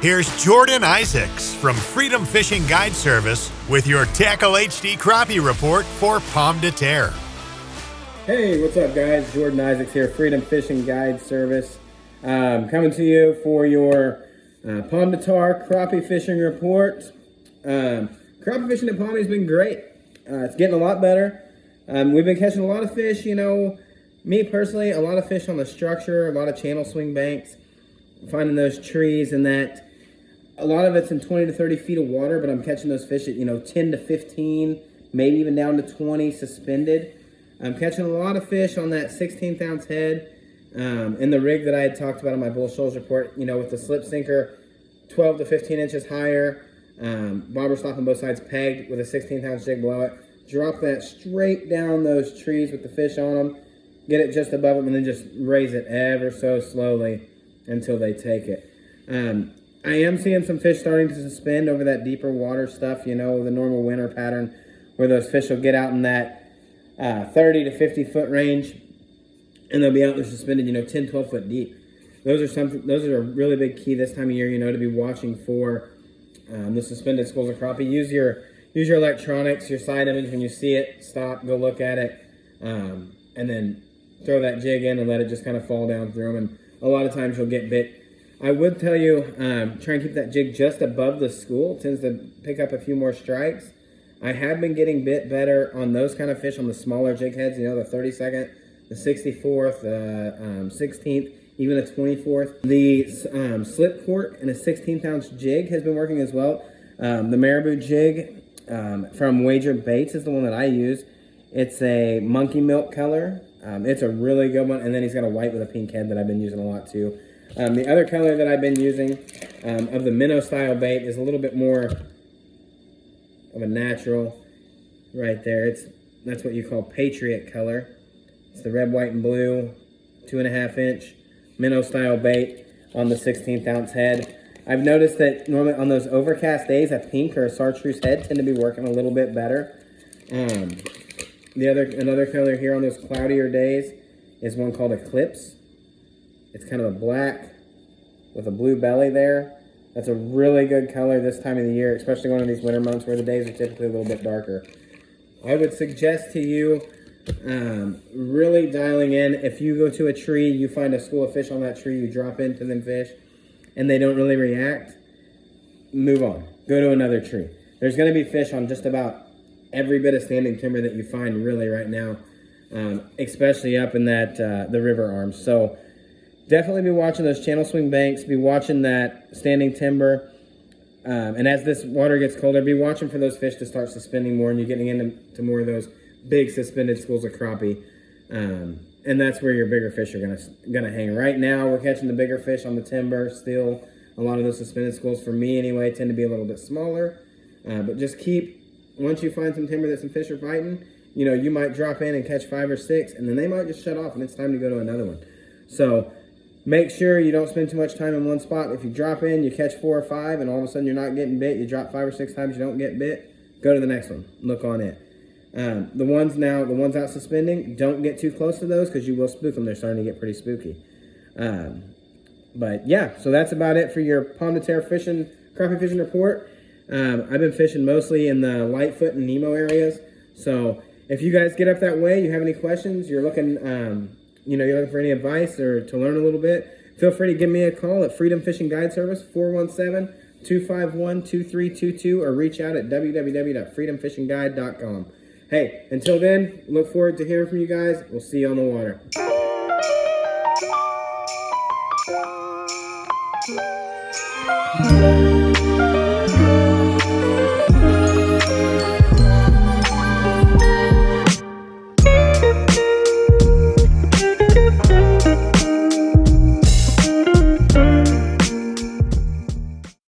Here's Jordan Isaacs from Freedom Fishing Guide Service with your Tackle HD Crappie report for Pomme de Terre. Hey, what's up guys? Jordan Isaacs here, Freedom Fishing Guide Service. Coming to you for your Pomme de Terre crappie fishing report. Crappie fishing at Pomme has been great. It's getting a lot better. We've been catching a lot of fish, me personally, a lot of fish on the structure, a lot of channel swing banks, finding those trees and that. A lot of it's in 20 to 30 feet of water, but I'm catching those fish at, 10 to 15, maybe even down to 20 suspended. I'm catching a lot of fish on that 16th ounce head in the rig that I had talked about on my Bull Shoals report, with the slip sinker 12 to 15 inches higher, bobber stop on both sides pegged with a 16th ounce jig below it. Drop that straight down those trees with the fish on them, get it just above them, and then just raise it ever so slowly until they take it. I am seeing some fish starting to suspend over that deeper water stuff, the normal winter pattern where those fish will get out in that 30 to 50 foot range and they'll be out there suspended, 10, 12 foot deep. Those are a really big key this time of year, to be watching for the suspended schools of crappie. Use your electronics, your side image. When you see it, stop, go look at it, and then throw that jig in and let it just kind of fall down through them. And a lot of times you'll get bit. I would tell you, try and keep that jig just above the school. It tends to pick up a few more strikes. I have been getting bit better on those kind of fish on the smaller jig heads, the 32nd, the 64th, 16th, even a 24th. The slip cork and a 16th ounce jig has been working as well. The marabou jig from Wager Baits is the one that I use. It's a monkey milk color. It's a really good one. And then he's got a white with a pink head that I've been using a lot too. The other color that I've been using of the minnow style bait is a little bit more of a natural right there. That's what you call Patriot color. It's the red, white, and blue 2.5 inch minnow style bait on the 16th ounce head. I've noticed that normally on those overcast days, a pink or a chartreuse head tend to be working a little bit better. Another color here on those cloudier days is one called Eclipse. It's kind of a black with a blue belly there. That's a really good color this time of the year, especially going in these winter months where the days are typically a little bit darker. I would suggest to you really dialing in. If you go to a tree, you find a school of fish on that tree, you drop into them fish, and they don't really react, move on. Go to another tree. There's going to be fish on just about every bit of standing timber that you find really right now, especially up in that the river arms. So definitely be watching those channel swing banks, be watching that standing timber, and as this water gets colder, be watching for those fish to start suspending more and you're getting into more of those big suspended schools of crappie, and that's where your bigger fish are gonna hang. Right now, we're catching the bigger fish on the timber still. A lot of those suspended schools, for me anyway, tend to be a little bit smaller, but just once you find some timber that some fish are biting, you might drop in and catch 5 or 6, and then they might just shut off and it's time to go to another one. So make sure you don't spend too much time in one spot. If you drop in, you catch 4 or 5, and all of a sudden you're not getting bit, you drop 5 or 6 times, you don't get bit, go to the next one. Look on it. The ones out suspending, don't get too close to those because you will spook them. They're starting to get pretty spooky. But yeah, so that's about it for your Pomme de Terre crappie fishing report. I've been fishing mostly in the Lightfoot and Nemo areas. So if you guys get up that way, you have any questions, you're looking, you're looking for any advice or to learn a little bit, feel free to give me a call at Freedom Fishing Guide Service, 417-251-2322, or reach out at www.freedomfishingguide.com. Hey, until then, look forward to hearing from you guys. We'll see you on the water.